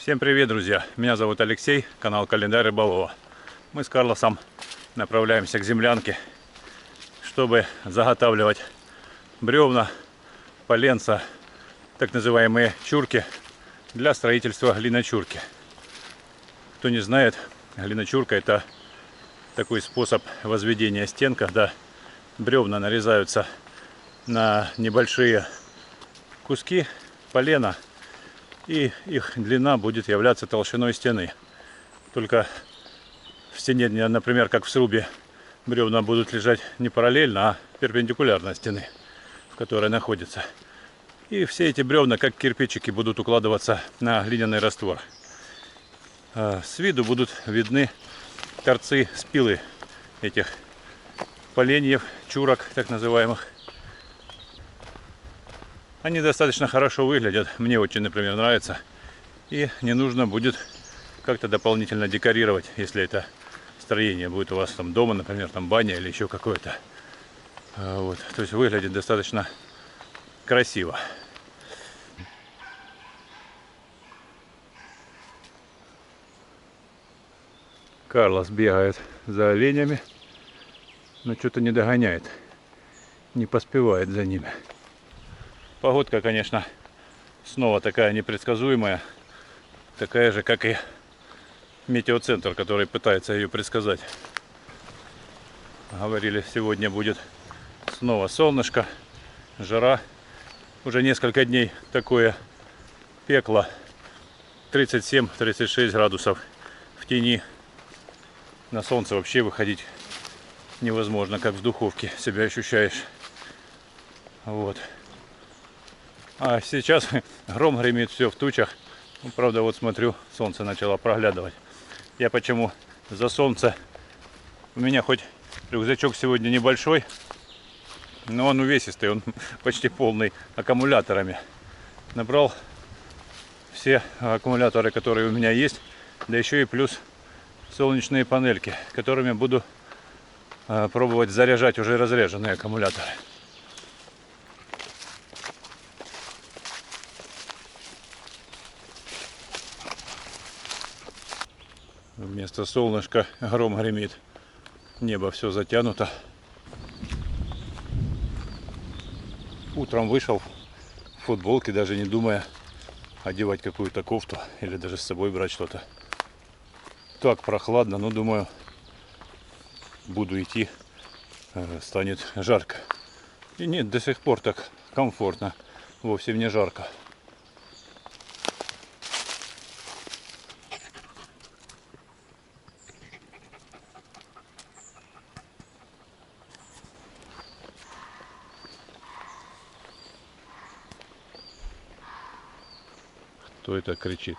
Всем привет, друзья! Меня зовут Алексей, канал Календарь Рыболова. Мы с Карлосом направляемся к землянке, чтобы заготавливать бревна, поленца, так называемые чурки, для строительства глиночурки. Кто не знает, глиночурка — это такой способ возведения стен, когда бревна нарезаются на небольшие куски полена, и их длина будет являться толщиной стены. Только в стене, например, как в срубе, бревна будут лежать не параллельно, а перпендикулярно стены, в которой находится. И все эти бревна, как кирпичики, будут укладываться на глиняный раствор. С виду будут видны торцы спилы этих поленьев, чурок так называемых. Они достаточно хорошо выглядят, мне очень, например, нравится. И не нужно будет как-то дополнительно декорировать, если это строение будет у вас там дома, например, там баня или еще какое-то. Вот. То есть выглядит достаточно красиво. Карлос бегает за оленями, но что-то не догоняет, не поспевает за ними. Погодка, конечно, снова такая непредсказуемая, такая же, как и метеоцентр, который пытается ее предсказать. Говорили, сегодня будет снова солнышко, жара. Уже несколько дней такое пекло, 37-36 градусов в тени. На солнце вообще выходить невозможно, как в духовке себя ощущаешь. Вот. А сейчас гром гремит, все в тучах. Ну, правда, вот смотрю, солнце начало проглядывать. Я почему за солнце? У меня хоть рюкзачок сегодня небольшой, но он увесистый, он почти полный аккумуляторами. Набрал все аккумуляторы, которые у меня есть, да еще и плюс солнечные панельки, которыми буду пробовать заряжать уже разряженные аккумуляторы. Вместо солнышка гром гремит. Небо все затянуто. Утром вышел в футболке, даже не думая одевать какую-то кофту или даже с собой брать что-то. Так прохладно, но думаю, буду идти, станет жарко. И нет, до сих пор так комфортно, вовсе не жарко. Кто это кричит?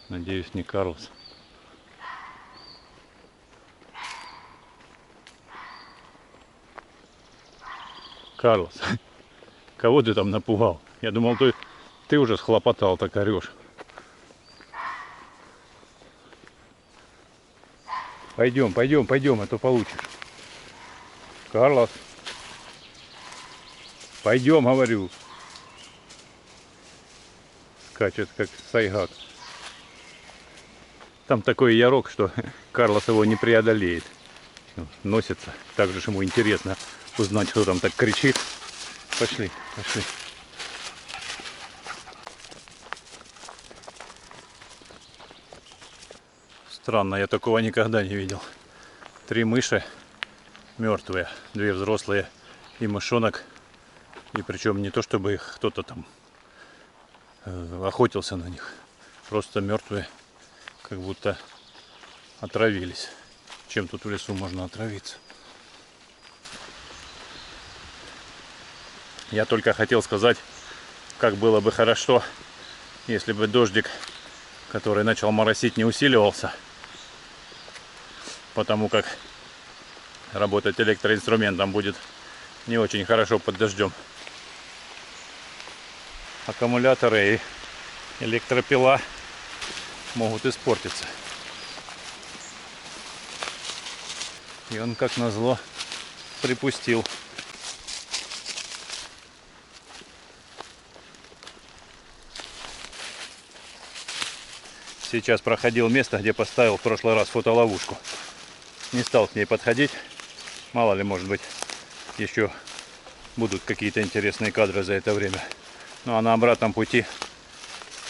Надеюсь, не Карлос. Карлос, кого ты там напугал? Я думал, ты уже схлопотал, так орешь. Пойдем, пойдем, пойдем, а то получишь. Карлос. Пойдем, говорю. Скачет, как сайгак. Там такой ярок, что Карлос его не преодолеет. Носится. Так же ему интересно узнать, кто там так кричит. Пошли, пошли. Странно, я такого никогда не видел. 3 мыши мертвые, 2 взрослые и мышонок. И причем не то, чтобы их кто-то там охотился на них. Просто мертвые, как будто отравились. Чем тут в лесу можно отравиться? Я только хотел сказать, как было бы хорошо, если бы дождик, который начал моросить, не усиливался. Потому как работать электроинструментом будет не очень хорошо под дождем. Аккумуляторы и электропила могут испортиться. И он, как назло, припустил. Сейчас проходил место, где поставил в прошлый раз фотоловушку. Не стал к ней подходить. Мало ли, может быть, еще будут какие-то интересные кадры за это время. Ну а на обратном пути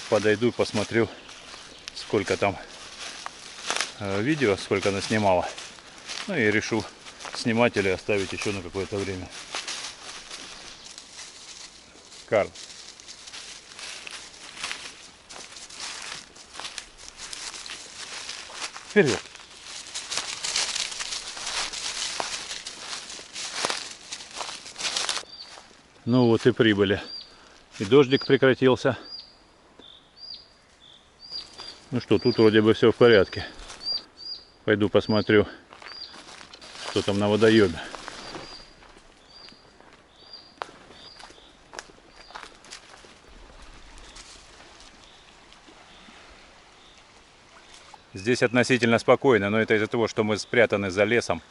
подойду, посмотрю, сколько там видео, сколько она снимала. Ну и решу, снимать или оставить еще на какое-то время. Карл. Вперед. Ну вот и прибыли. И дождик прекратился. Ну что, тут вроде бы все в порядке. Пойду посмотрю, что там на водоеме. Здесь относительно спокойно, но это из-за того, что мы спрятаны за лесом,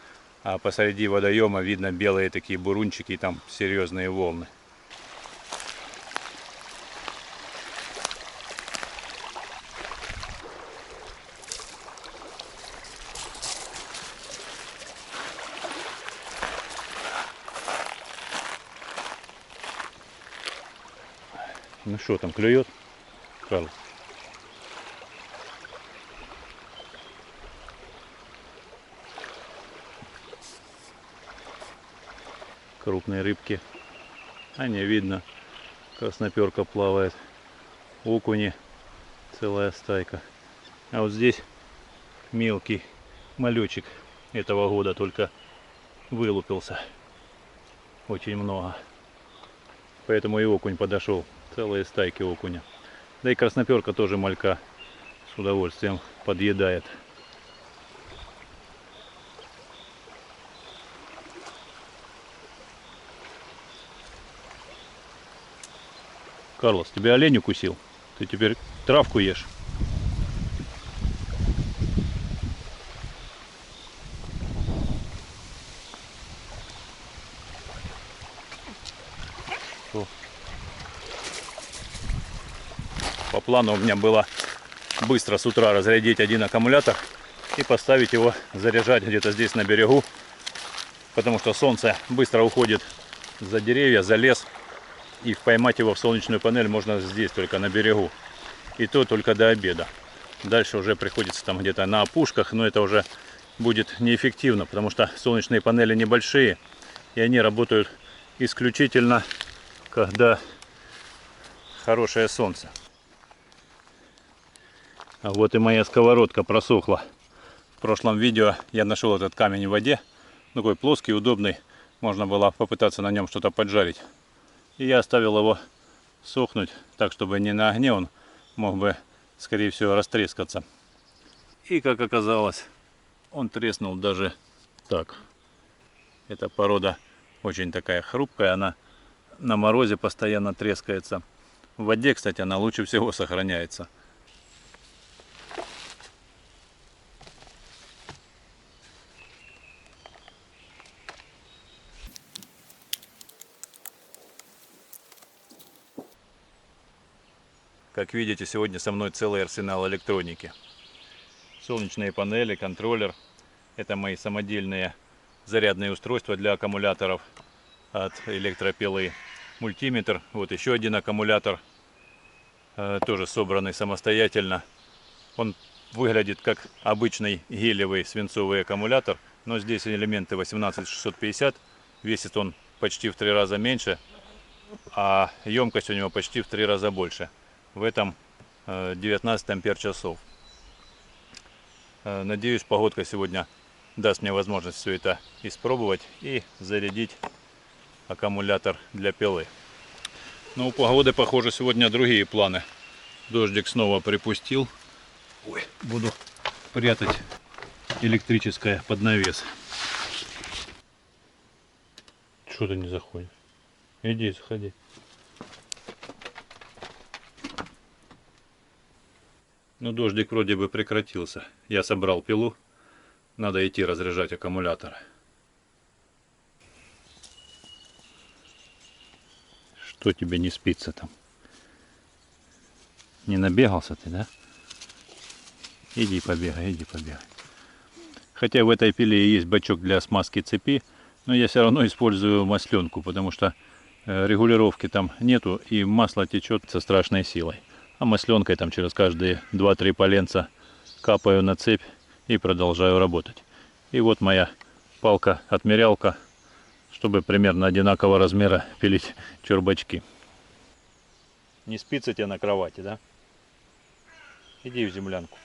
а посреди водоема видно белые такие бурунчики и там серьезные волны. Ну что там, клюет, Карл? Крупные рыбки. А не видно. Красноперка плавает. Окуни. Целая стайка. А вот здесь мелкий малечик этого года только вылупился. Очень много. Поэтому и окунь подошел. Целые стайки окуня. Да и красноперка тоже малька с удовольствием подъедает. Карлос, тебя олень укусил? Ты теперь травку ешь? Что? По плану у меня было быстро с утра разрядить один аккумулятор и поставить его заряжать где-то здесь на берегу, потому что солнце быстро уходит за деревья, за лес, и поймать его в солнечную панель можно здесь, только на берегу, и то только до обеда. Дальше уже приходится там где-то на опушках, но это уже будет неэффективно, потому что солнечные панели небольшие, и они работают исключительно когда хорошее солнце. А вот и моя сковородка просохла. В прошлом видео я нашел этот камень в воде, такой плоский, удобный, можно было попытаться на нем что-то поджарить. И я оставил его сохнуть так, чтобы не на огне он мог бы, скорее всего, растрескаться. И как оказалось, он треснул даже так. Эта порода очень такая хрупкая, она на морозе постоянно трескается. В воде, кстати, она лучше всего сохраняется. Как видите, сегодня со мной целый арсенал электроники. Солнечные панели, контроллер. Это мои самодельные зарядные устройства для аккумуляторов от электропилы. Мультиметр. Вот еще один аккумулятор, тоже собранный самостоятельно. Он выглядит как обычный гелевый свинцовый аккумулятор, но здесь элементы 18650. Весит он почти в 3 раза меньше, а емкость у него почти в 3 раза больше. В этом 19 ампер-часов. Надеюсь, погодка сегодня даст мне возможность все это испробовать и зарядить аккумулятор для пилы. Но у погоды, похоже, сегодня другие планы. Дождик снова припустил. Ой, буду прятать электрическое под навес. Что ты не заходишь? Иди, заходи. Ну, дождик вроде бы прекратился. Я собрал пилу. Надо идти разряжать аккумулятор. Что тебе не спится там? Не набегался ты, да? Иди побегай, иди побегай. Хотя в этой пиле есть бачок для смазки цепи, но я все равно использую масленку, потому что регулировки там нету и масло течет со страшной силой. А масленкой там через каждые 2-3 поленца капаю на цепь и продолжаю работать. И вот моя палка-отмерялка, чтобы примерно одинакового размера пилить чурбачки. Не спится тебе на кровати, да? Иди в землянку.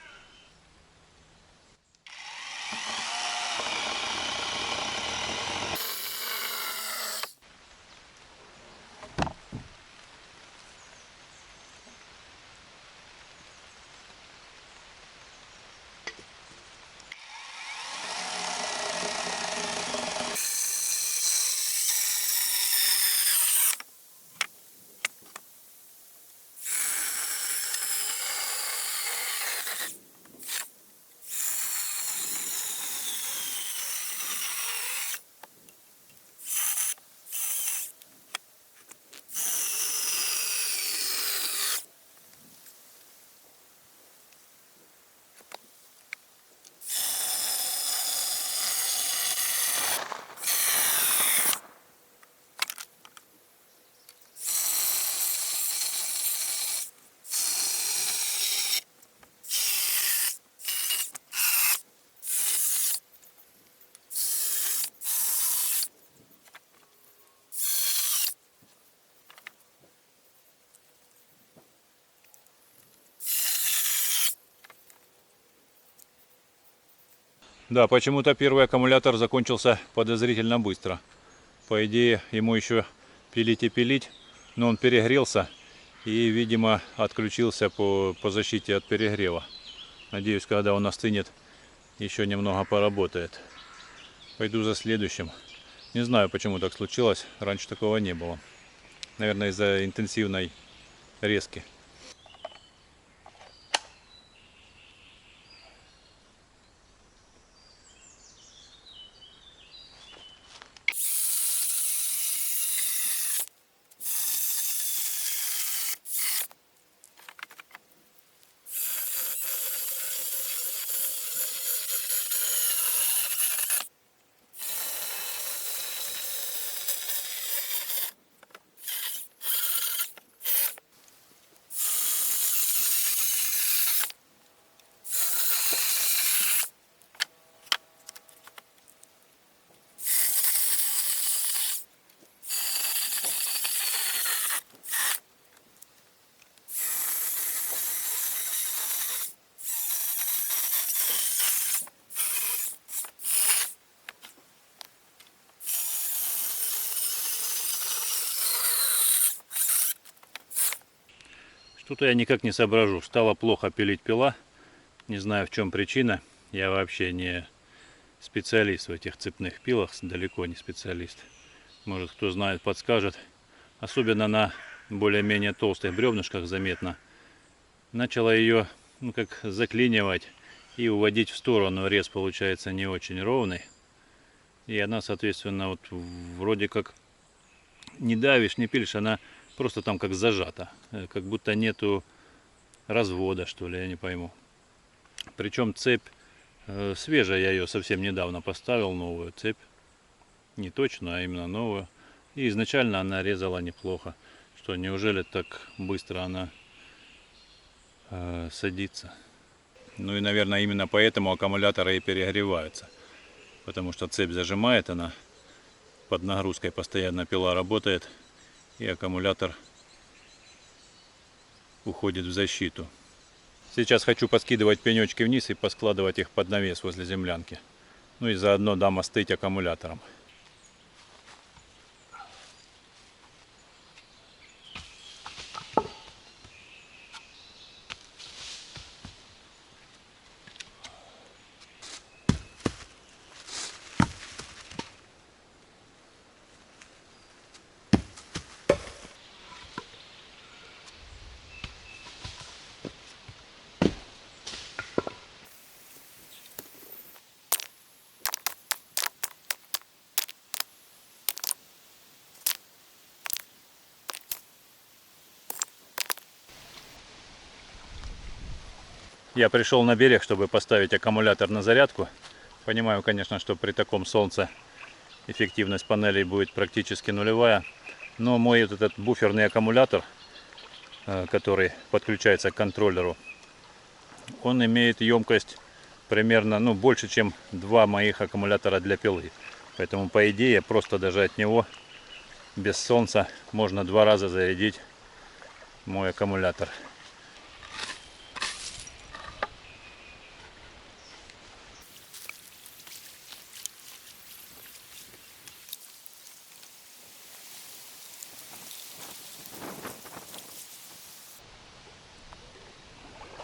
Да, почему-то первый аккумулятор закончился подозрительно быстро. По идее, ему еще пилить и пилить, но он перегрелся и, видимо, отключился по защите от перегрева. Надеюсь, когда он остынет, еще немного поработает. Пойду за следующим. Не знаю, почему так случилось, раньше такого не было. Наверное, из-за интенсивной резки. Что-то я никак не соображу. Стало плохо пилить пила. Не знаю, в чем причина. Я вообще не специалист в этих цепных пилах. Далеко не специалист. Может, кто знает, подскажет. Особенно на более-менее толстых бревнышках заметно. Начала ее, ну, как заклинивать и уводить в сторону. Рез получается не очень ровный. И она, соответственно, вот вроде как не давишь, не пилишь, она просто там как зажата. Как будто нету развода, что ли, я не пойму. Причем цепь свежая, я ее совсем недавно поставил, новую цепь. Не точно, а именно новую. И изначально она резала неплохо. Что, неужели так быстро она садится? Ну и, наверное, именно поэтому аккумуляторы и перегреваются. Потому что цепь зажимает, она под нагрузкой постоянно пила работает. И аккумулятор уходит в защиту. Сейчас хочу поскидывать пенечки вниз и поскладывать их под навес возле землянки. Ну и заодно дам остыть аккумулятором. Я пришел на берег, чтобы поставить аккумулятор на зарядку. Понимаю, конечно, что при таком солнце эффективность панелей будет практически нулевая. Но мой этот буферный аккумулятор, который подключается к контроллеру, он имеет емкость примерно, ну, больше, чем 2 моих аккумулятора для пилы. Поэтому, по идее, просто даже от него без солнца можно 2 раза зарядить мой аккумулятор.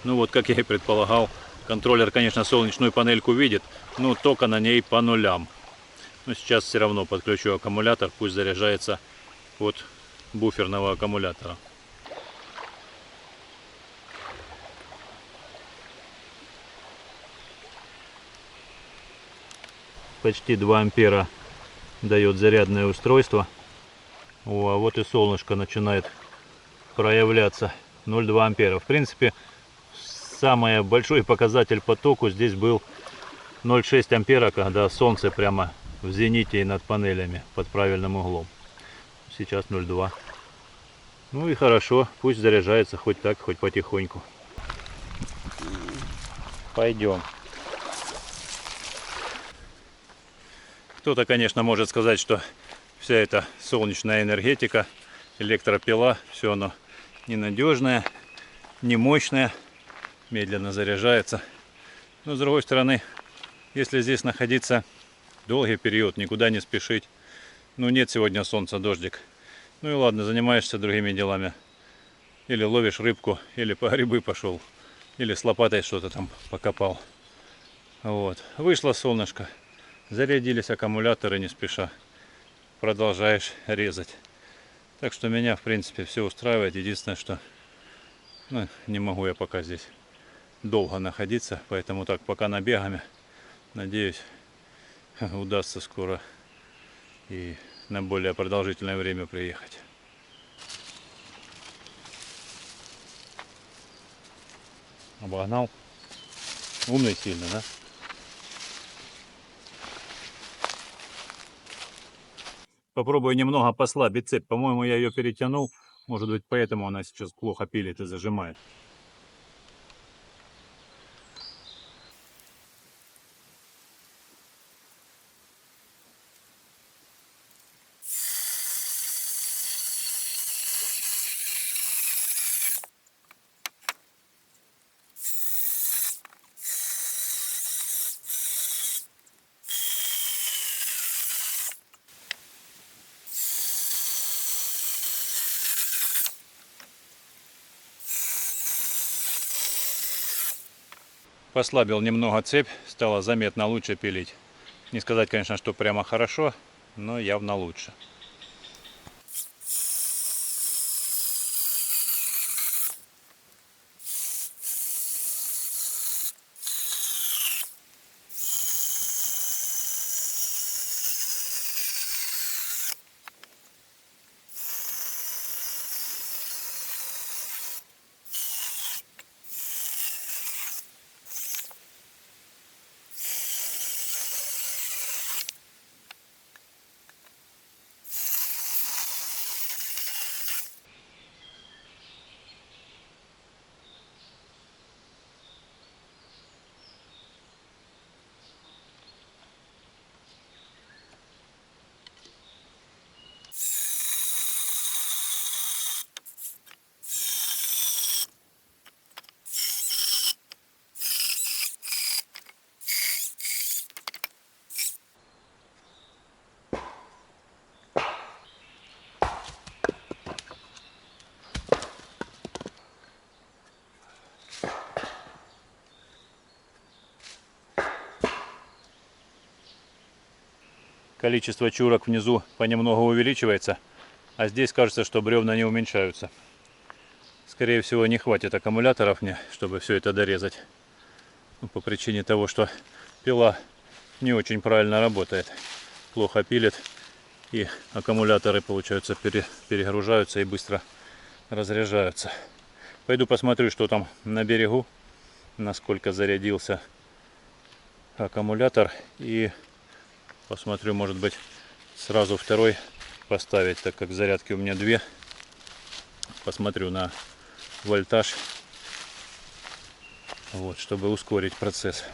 Ну вот, как я и предполагал, контроллер, конечно, солнечную панельку видит, но только на ней по нулям. Но сейчас все равно подключу аккумулятор, пусть заряжается от буферного аккумулятора. Почти 2 ампера дает зарядное устройство. О, а вот и солнышко начинает проявляться. 0,2 ампера. В принципе, самый большой показатель потоку здесь был 0,6 ампера, когда солнце прямо в зените и над панелями под правильным углом. Сейчас 0,2. Ну и хорошо, пусть заряжается хоть так, хоть потихоньку. Пойдем. Кто-то, конечно, может сказать, что вся эта солнечная энергетика, электропила, все оно ненадежное, немощное, медленно заряжается. Но с другой стороны, если здесь находиться долгий период, никуда не спешить, ну нет сегодня солнца, дождик, ну и ладно, занимаешься другими делами. Или ловишь рыбку, или по грибы пошел, или с лопатой что-то там покопал. Вот. Вышло солнышко, зарядились аккумуляторы не спеша, продолжаешь резать. Так что меня, в принципе, все устраивает. Единственное, что не могу я пока здесь долго находиться, поэтому так, пока набегами. Надеюсь, удастся скоро и на более продолжительное время приехать. Обогнал. Умный сильно, да? Попробую немного послабить цепь. По-моему, я ее перетянул. Может быть, поэтому она сейчас плохо пилит и зажимает. Послабил немного цепь, стало заметно лучше пилить. Не сказать, конечно, что прямо хорошо, но явно лучше. Количество чурок внизу понемногу увеличивается, а здесь кажется, что бревна не уменьшаются. Скорее всего, не хватит аккумуляторов мне, чтобы все это дорезать. По причине того, что пила не очень правильно работает. Плохо пилит, и аккумуляторы, получается, перегружаются и быстро разряжаются. Пойду посмотрю, что там на берегу. насколько зарядился аккумулятор, и посмотрю, может быть, сразу второй поставить, так как зарядки у меня две. Посмотрю на вольтаж, вот, чтобы ускорить процесс.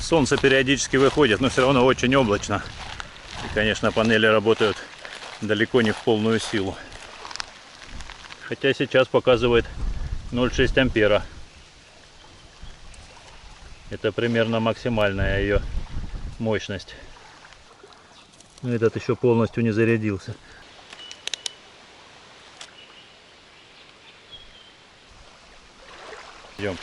Солнце периодически выходит, но все равно очень облачно. И, конечно, панели работают далеко не в полную силу. Хотя сейчас показывает 0,6 ампера. Это примерно максимальная ее мощность. Этот еще полностью не зарядился. Идем.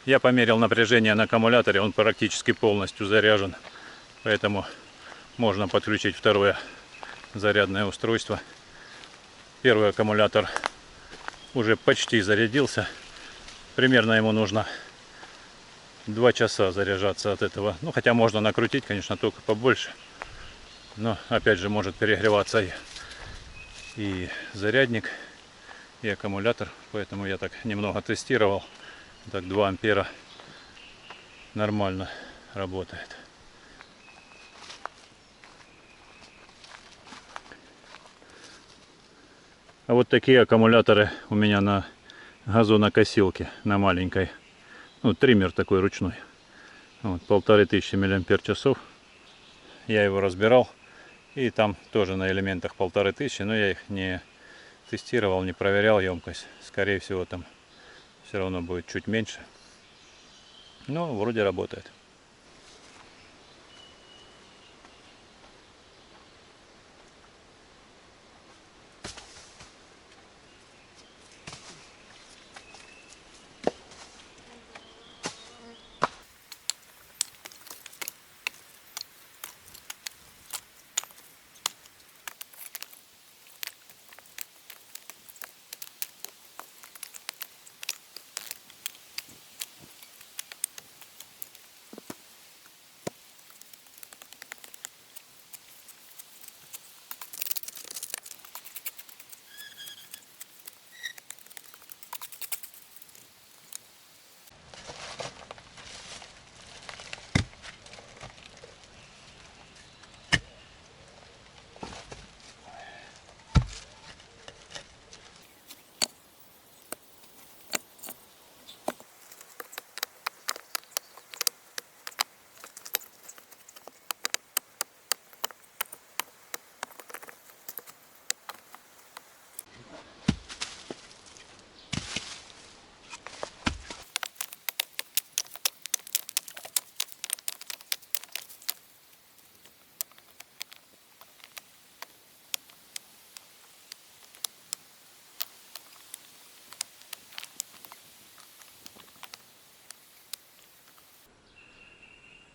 Я померил напряжение на аккумуляторе, он практически полностью заряжен, поэтому можно подключить второе зарядное устройство. Первый аккумулятор уже почти зарядился, примерно ему нужно 2 часа заряжаться от этого. Ну, хотя можно накрутить, конечно, только побольше, но опять же может перегреваться и зарядник, и аккумулятор, поэтому я так немного тестировал. Так 2 ампера нормально работает. А вот такие аккумуляторы у меня на газонокосилке, на маленькой. Ну, триммер такой ручной. Вот, 1500 мАч. Я его разбирал. И там тоже на элементах 1500, но я их не тестировал, не проверял емкость. Скорее всего, там все равно будет чуть меньше. Но вроде работает.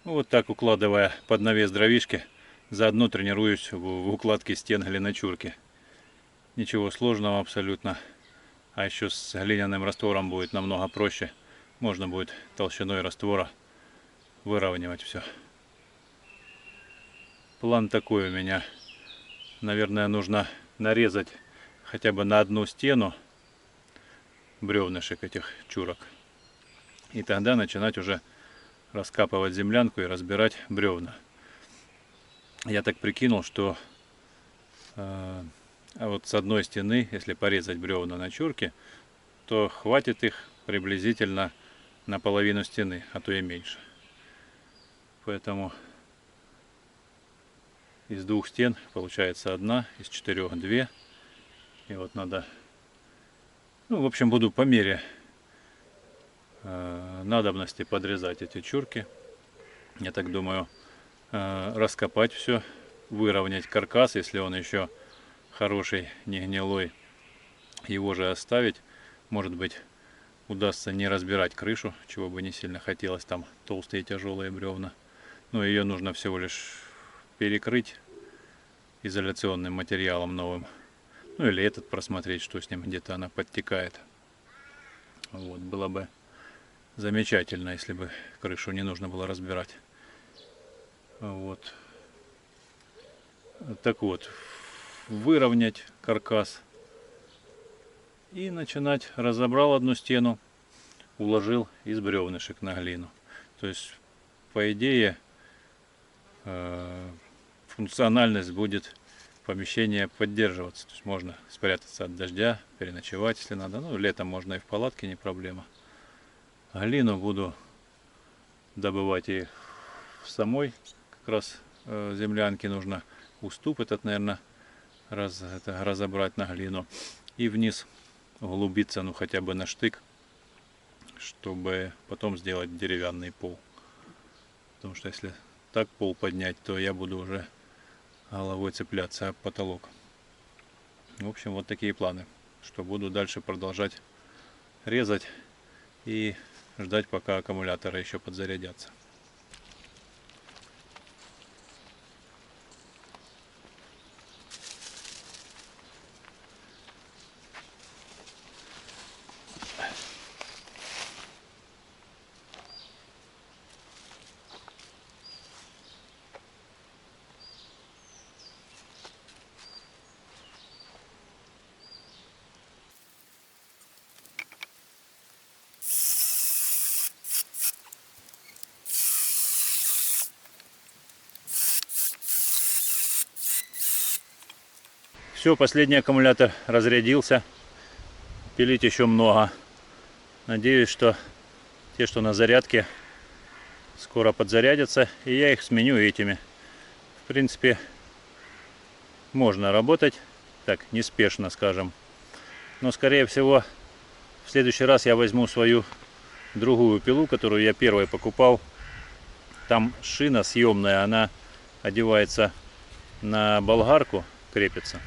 Вот так, укладывая под навес дровишки, заодно тренируюсь в укладке стен глиночурки. Ничего сложного абсолютно. А еще с глиняным раствором будет намного проще. Можно будет толщиной раствора выравнивать все. План такой у меня. Наверное, нужно нарезать хотя бы на одну стену бревнышек этих чурок. И тогда начинать уже раскапывать землянку и разбирать бревна. Я так прикинул, что вот с одной стены, если порезать бревна на чурки, то хватит их приблизительно на половину стены, а то и меньше. Поэтому из 2 стен получается 1, из 4 2. И вот надо, ну, в общем, буду по мере надобности подрезать эти чурки. Я так думаю, раскопать все, выровнять каркас, если он еще хороший, не гнилой, его же оставить. Может быть, удастся не разбирать крышу, чего бы не сильно хотелось, там толстые тяжелые бревна. Но ее нужно всего лишь перекрыть изоляционным материалом новым. Ну или этот просмотреть, что с ним, где-то она подтекает. Вот, было бы замечательно, если бы крышу не нужно было разбирать. Вот. Так вот, выровнять каркас и начинать. Разобрал одну стену, уложил из бревнышек на глину. То есть, по идее, функциональность будет помещения поддерживаться. То есть можно спрятаться от дождя, переночевать, если надо. Ну, летом можно и в палатке, не проблема. Глину буду добывать и в самой как раз землянке. Нужно уступ этот, наверное, разобрать на глину. И вниз углубиться, ну, хотя бы на штык, чтобы потом сделать деревянный пол. Потому что если так пол поднять, то я буду уже головой цепляться об потолок. В общем, вот такие планы. Что буду дальше продолжать резать и ждать, пока аккумуляторы еще подзарядятся. Все, последний аккумулятор разрядился. Пилить еще много. Надеюсь, что те, что на зарядке, скоро подзарядятся, и я их сменю этими. В принципе, можно работать так неспешно, скажем. Но, скорее всего, в следующий раз я возьму свою другую пилу, которую я первой покупал. Там шина съемная, она одевается на болгарку, крепится.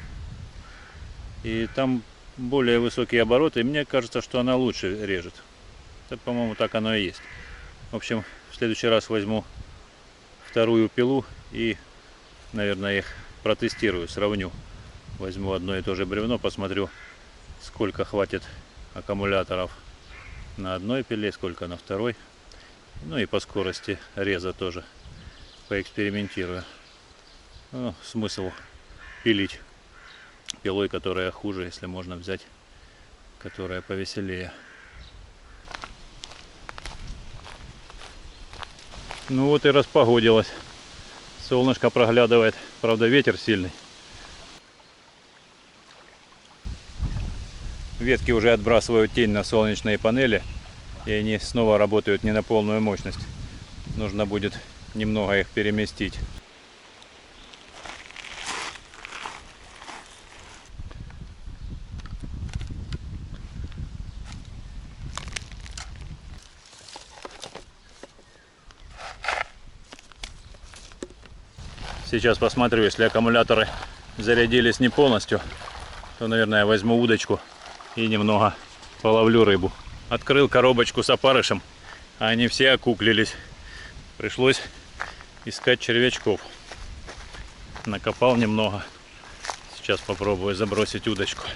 И там более высокие обороты, и мне кажется, что она лучше режет. Это, по-моему, так оно и есть. В общем, в следующий раз возьму вторую пилу и, наверное, их протестирую, сравню. Возьму одно и то же бревно, посмотрю, сколько хватит аккумуляторов на одной пиле, сколько на второй. Ну и по скорости реза тоже поэкспериментирую. Ну, смысл пилить пилой, которая хуже, если можно взять, которая повеселее. Ну вот и распогодилось. Солнышко проглядывает. Правда, ветер сильный. Ветки уже отбрасывают тень на солнечные панели. И они снова работают не на полную мощность. Нужно будет немного их переместить. Сейчас посмотрю, если аккумуляторы зарядились не полностью, то, наверное, я возьму удочку и немного половлю рыбу. Открыл коробочку с опарышем, а они все окуклились. Пришлось искать червячков. Накопал немного. Сейчас попробую забросить удочку.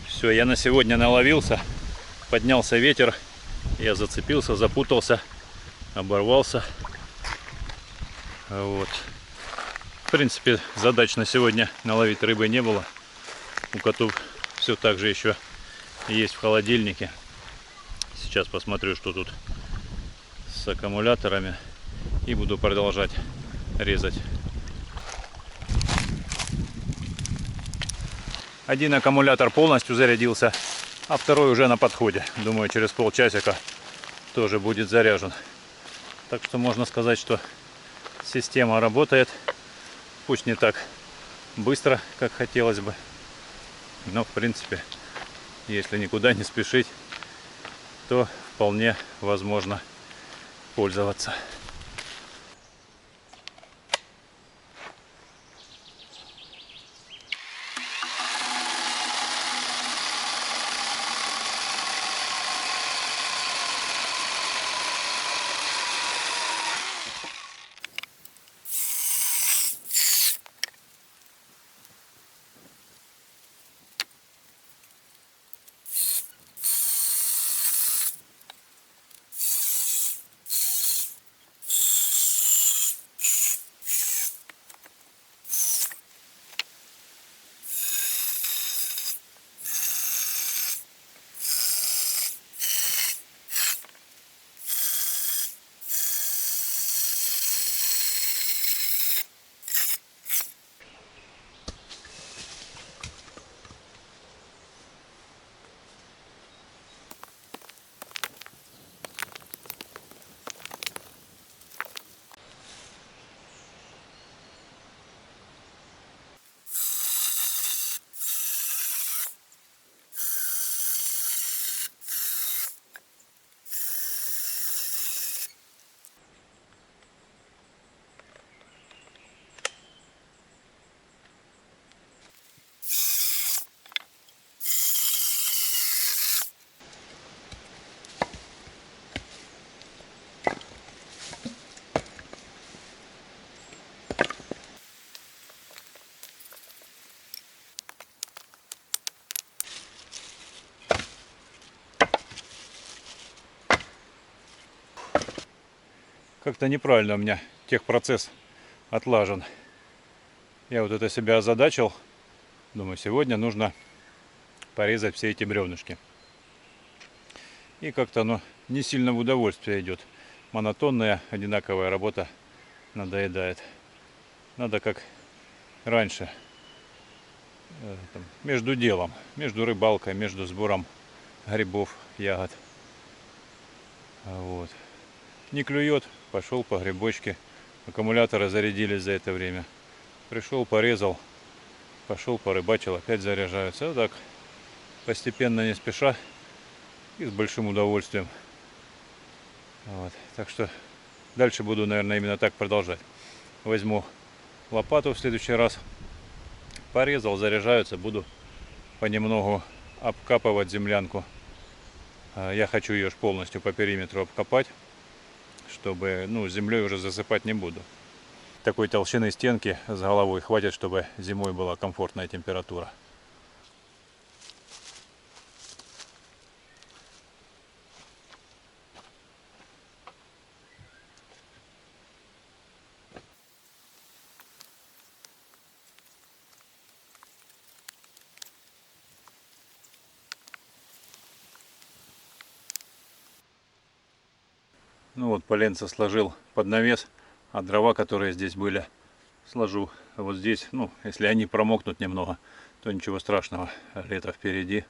Все, я на сегодня наловился. Поднялся ветер. Я зацепился, запутался, оборвался. Вот. В принципе, задач на сегодня наловить рыбы не было. У котов все так же еще есть в холодильнике. Сейчас посмотрю, что тут с аккумуляторами. И буду продолжать резать. Один аккумулятор полностью зарядился, а второй уже на подходе. Думаю, через полчасика тоже будет заряжен. Так что можно сказать, что система работает. Пусть не так быстро, как хотелось бы. Но, в принципе, если никуда не спешить, то вполне возможно пользоваться. как-то неправильно у меня техпроцесс отлажен. Я вот это себя озадачил. Думаю, сегодня нужно порезать все эти бревнышки. И как-то оно не сильно в удовольствие идет. Монотонная, одинаковая работа надоедает. Надо как раньше, между делом, между рыбалкой, между сбором грибов, ягод. Вот. Не клюет, пошел по грибочке. Аккумуляторы зарядились за это время. Пришел, порезал, пошел порыбачил, опять заряжаются. Вот так, постепенно, не спеша и с большим удовольствием. Вот. Так что дальше буду, наверное, именно так продолжать. Возьму лопату в следующий раз. Порезал, заряжаются, буду понемногу обкапывать землянку. Я хочу ее полностью по периметру обкопать, чтобы, землей уже засыпать не буду. Такой толщины стенки с головой хватит, чтобы зимой была комфортная температура. Ну вот, поленца сложил под навес, а дрова, которые здесь были, сложу вот здесь. Ну, если они промокнут немного, то ничего страшного, лето впереди.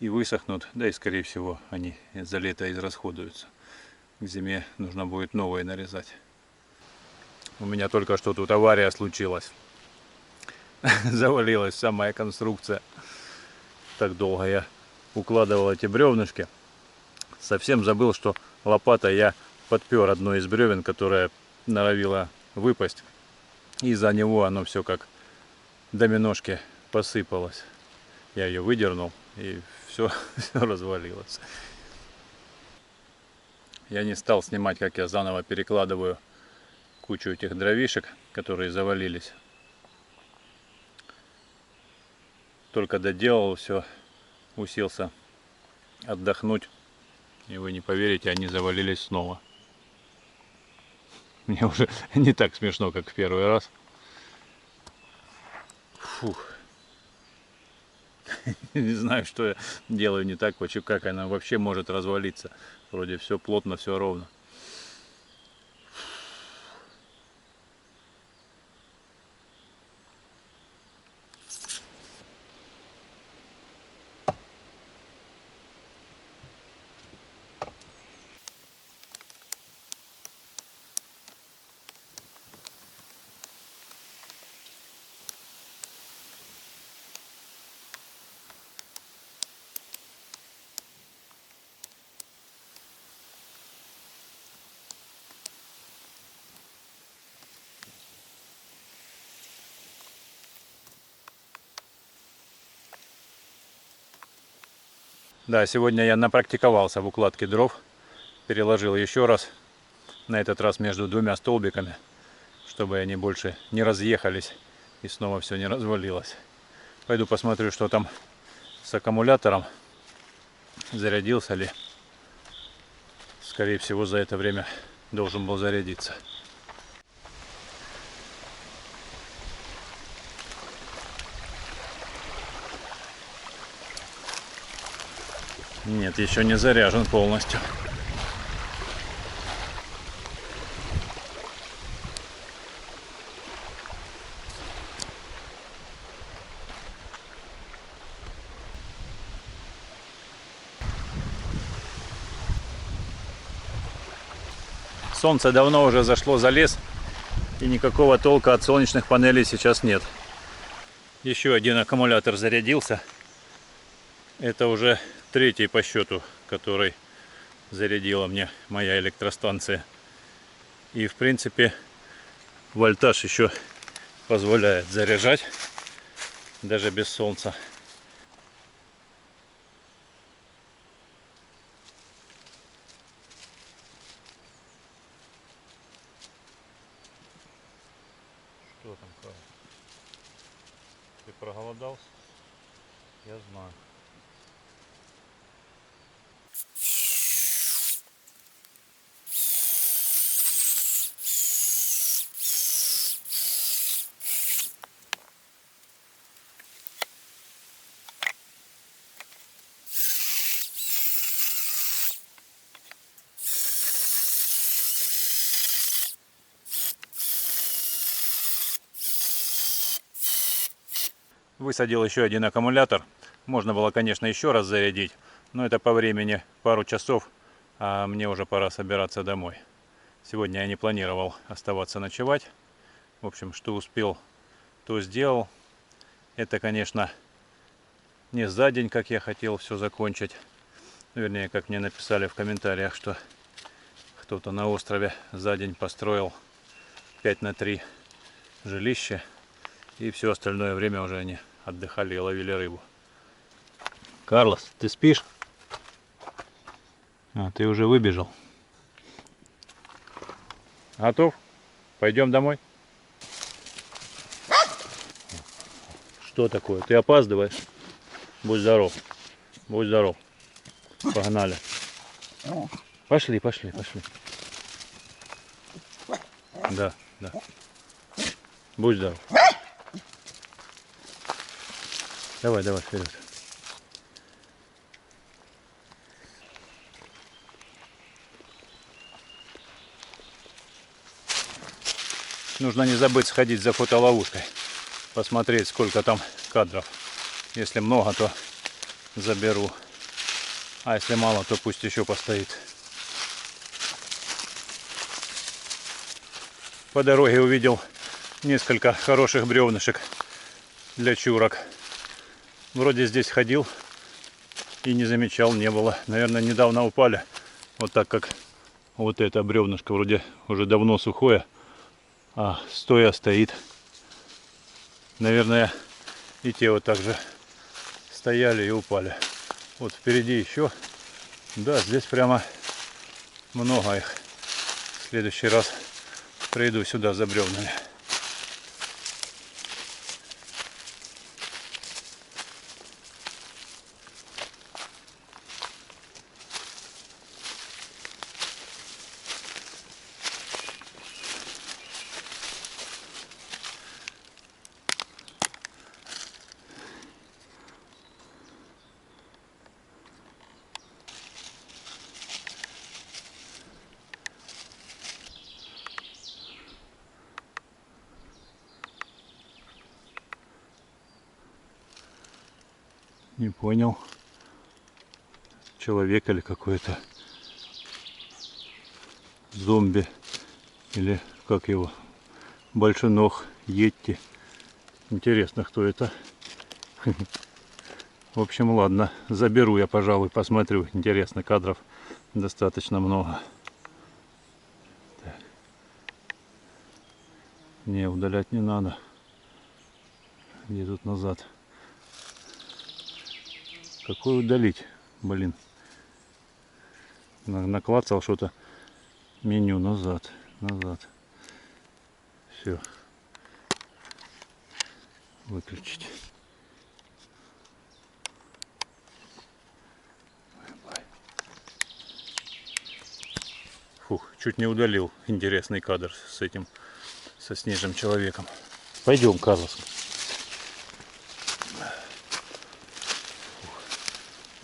И высохнут, да и скорее всего они за лето израсходуются. К зиме нужно будет новые нарезать. У меня только что тут авария случилась. Завалилась вся моя конструкция. Так долго я укладывал эти бревнышки. Совсем забыл, что лопатой я подпер одно из бревен, которое норовило выпасть. И из-за него оно все как доминошки посыпалось. Я ее выдернул, и все развалилось. Я не стал снимать, как я заново перекладываю кучу этих дровишек, которые завалились. Только доделал все, уселся отдохнуть. И вы не поверите, они завалились снова. Мне уже не так смешно, как в первый раз. Фух. Не знаю, что я делаю не так, как она вообще может развалиться. Вроде все плотно, все ровно. Да, сегодня я напрактиковался в укладке дров. Переложил еще раз, на этот раз между двумя столбиками, чтобы они больше не разъехались и снова все не развалилось. Пойду посмотрю, что там с аккумулятором, зарядился ли. Скорее всего, за это время должен был зарядиться. Нет, еще не заряжен полностью. Солнце давно уже зашло за лес, и никакого толка от солнечных панелей сейчас нет. Еще один аккумулятор зарядился. Это уже третий по счету, который зарядила мне моя электростанция. И в принципе вольтаж еще позволяет заряжать даже без солнца. Что там, Кай? Ты проголодался? Я знаю. Высадил еще один аккумулятор. Можно было, конечно, еще раз зарядить, но это по времени пару часов, а мне уже пора собираться домой. Сегодня я не планировал оставаться ночевать. В общем, что успел, то сделал. Это, конечно, не за день, как я хотел все закончить. Вернее, как мне написали в комментариях, что кто-то на острове за день построил 5×3 жилище. И все остальное время уже они отдыхали и ловили рыбу. Карлос, ты спишь? А, ты уже выбежал. Готов? Пойдем домой? Что такое? Ты опаздываешь? Будь здоров. Будь здоров. Погнали. Пошли, пошли, пошли. Да, да. Будь здоров. Давай, давай, вперед. Нужно не забыть сходить за фотоловушкой. Посмотреть, сколько там кадров. Если много, то заберу. А если мало, то пусть еще постоит. По дороге увидел несколько хороших бревнышек для чурок. Вроде здесь ходил и не замечал, не было. Наверное, недавно упали. Вот так как вот это бревнышко вроде уже давно сухое, а стоя стоит. Наверное, и те вот так же стояли и упали. Вот впереди еще. Да, здесь прямо много их. В следующий раз приду сюда за бревнами. Не понял. Человек или какой-то зомби. Или как его? Большеног, йети. Интересно, кто это. В общем, ладно. Заберу я, пожалуй, посмотрю. Интересно, кадров достаточно много. Так. Не, удалять не надо. Где тут назад? Какой удалить? Блин. Наклацал что-то. Меню назад. Назад. Все. Выключить. Фух, чуть не удалил интересный кадр с этим, со снежным человеком. Пойдем, Карлос.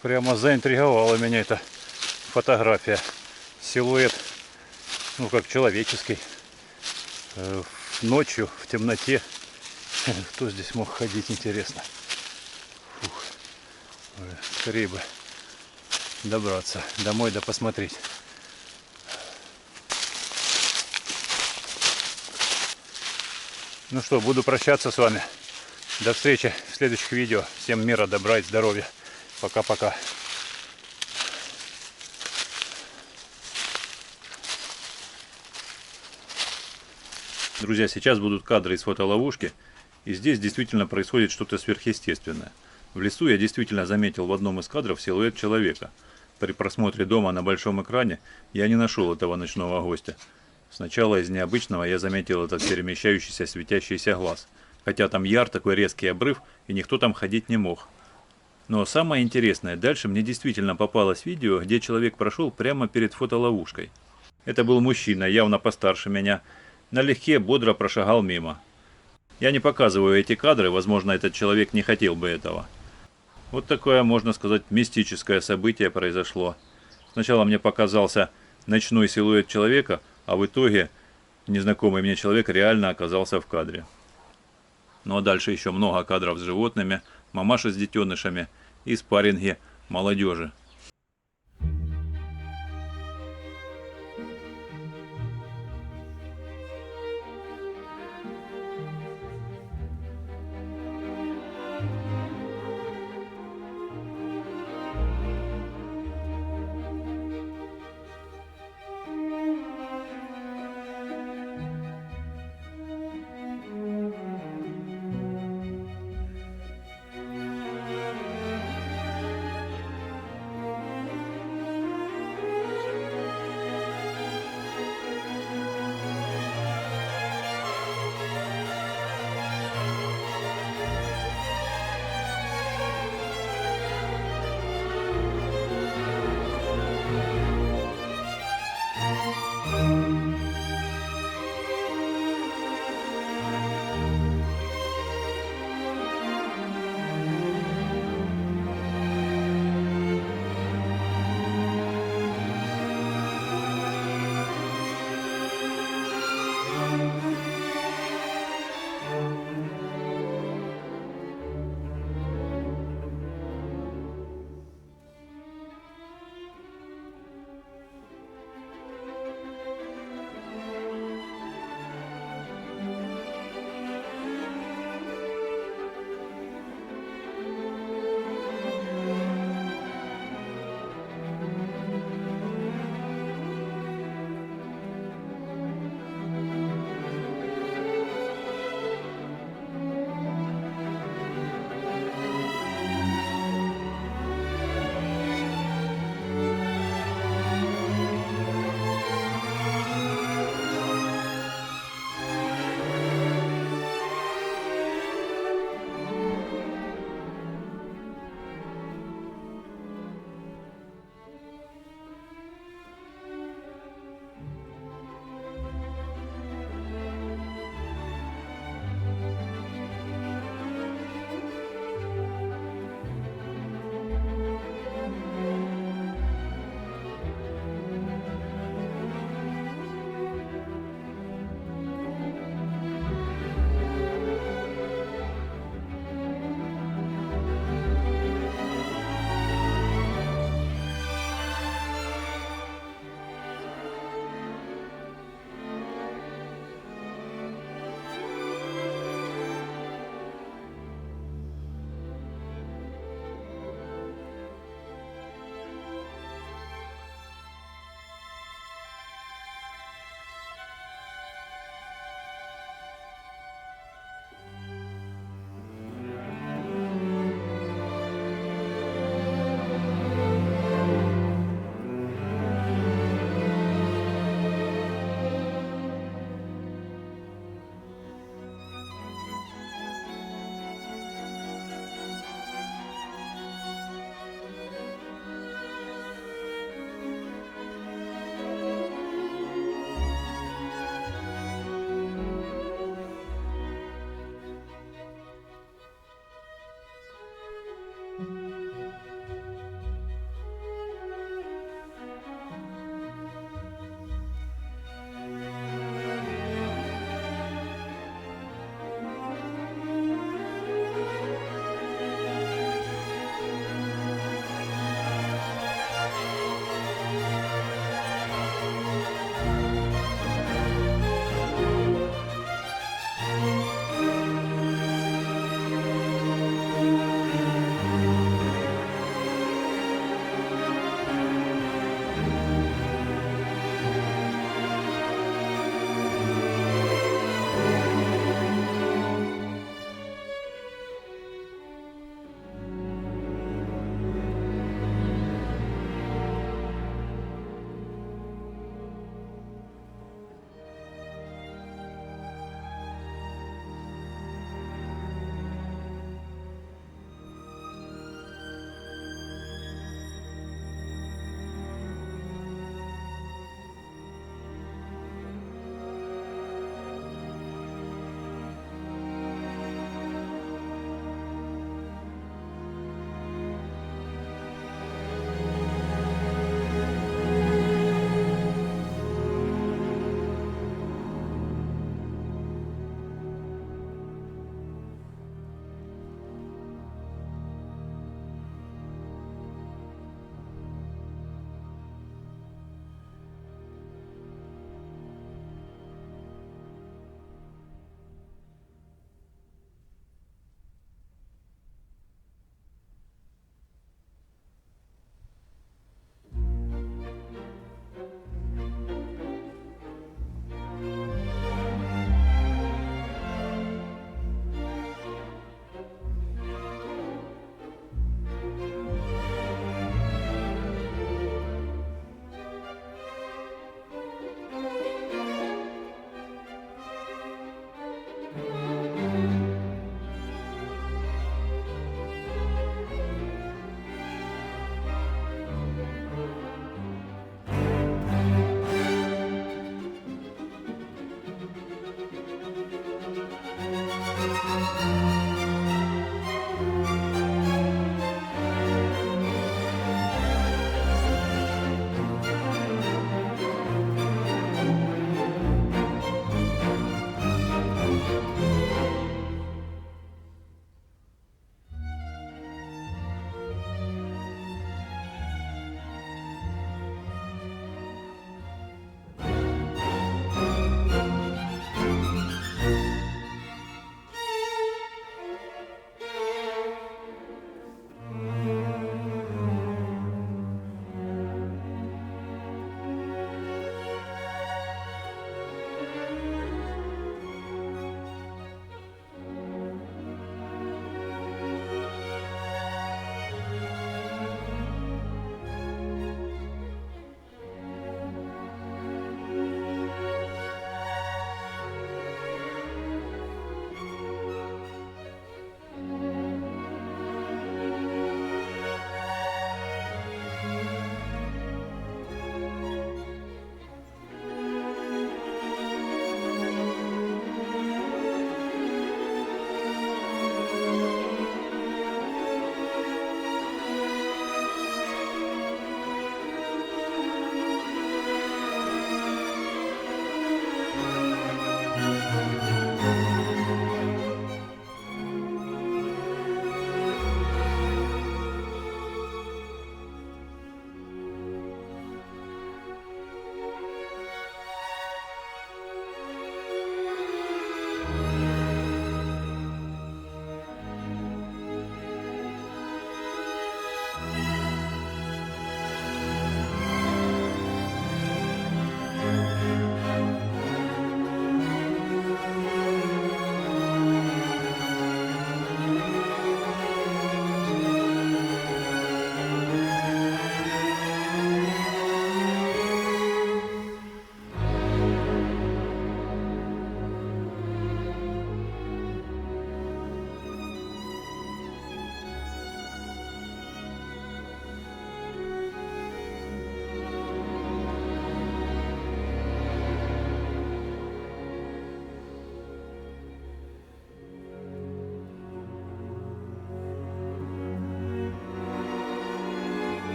Прямо заинтриговала меня эта фотография. Силуэт, ну как человеческий. Ночью, в темноте. Кто здесь мог ходить, интересно. Фух. Скорее бы добраться домой да посмотреть. Ну что, буду прощаться с вами. До встречи в следующих видео. Всем мира, добра и здоровья. Пока-пока. Друзья, сейчас будут кадры из фотоловушки. И здесь действительно происходит что-то сверхъестественное. В лесу я действительно заметил в одном из кадров силуэт человека. При просмотре дома на большом экране я не нашел этого ночного гостя. Сначала из необычного я заметил этот перемещающийся светящийся глаз. Хотя там яр, такой резкий обрыв, и никто там ходить не мог. Но самое интересное, дальше мне действительно попалось видео, где человек прошел прямо перед фотоловушкой. Это был мужчина, явно постарше меня, налегке, бодро прошагал мимо. Я не показываю эти кадры, возможно, этот человек не хотел бы этого. Вот такое, можно сказать, мистическое событие произошло. Сначала мне показался ночной силуэт человека, а в итоге незнакомый мне человек реально оказался в кадре. Ну а дальше еще много кадров с животными, мамаши с детенышами и спарринги молодежи.